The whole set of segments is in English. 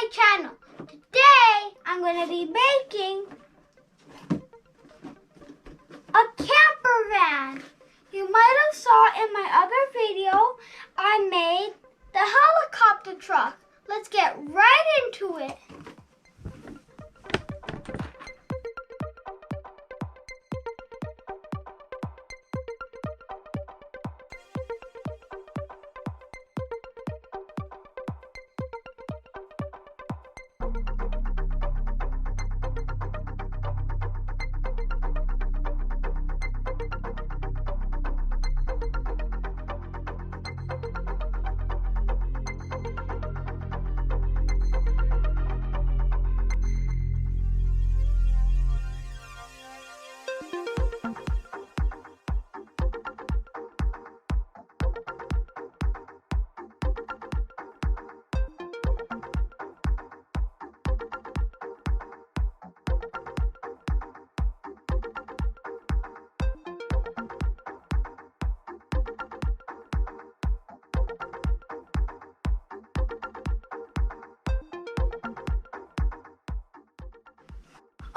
my channel. Today I'm going to be making a camper van. You might have saw in my other video I made the helicopter truck. Let's get right into it.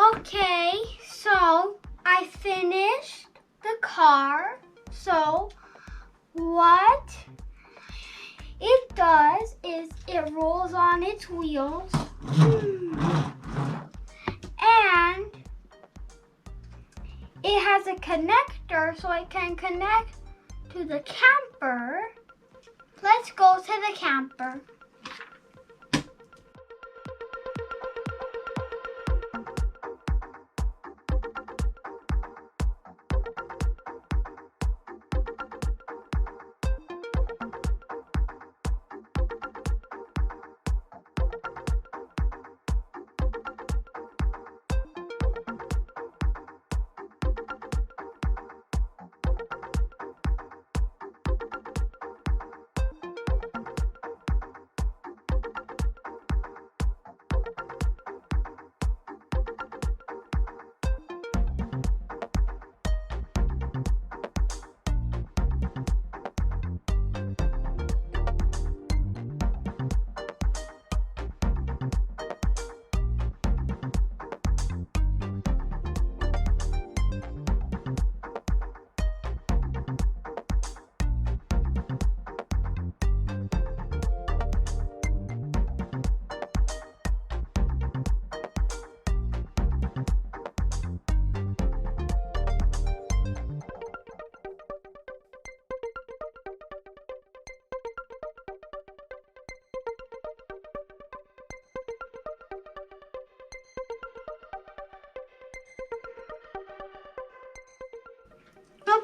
Okay, so I finished the car. So what it does is it rolls on its wheels and it has a connector so it can connect to the camper. Let's go to the camper.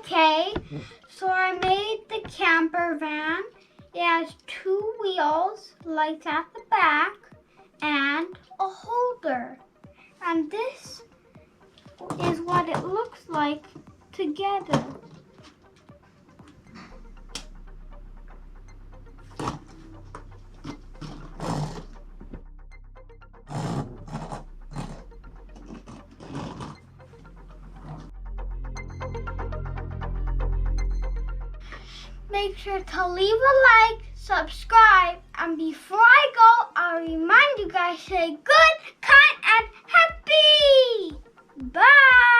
Okay, so I made the camper van. It has 2 wheels, lights at the back, and a holder. And this is what it looks like together. Make sure to leave a like, subscribe, and before I go, I'll remind you guys to stay good, kind, and happy. Bye.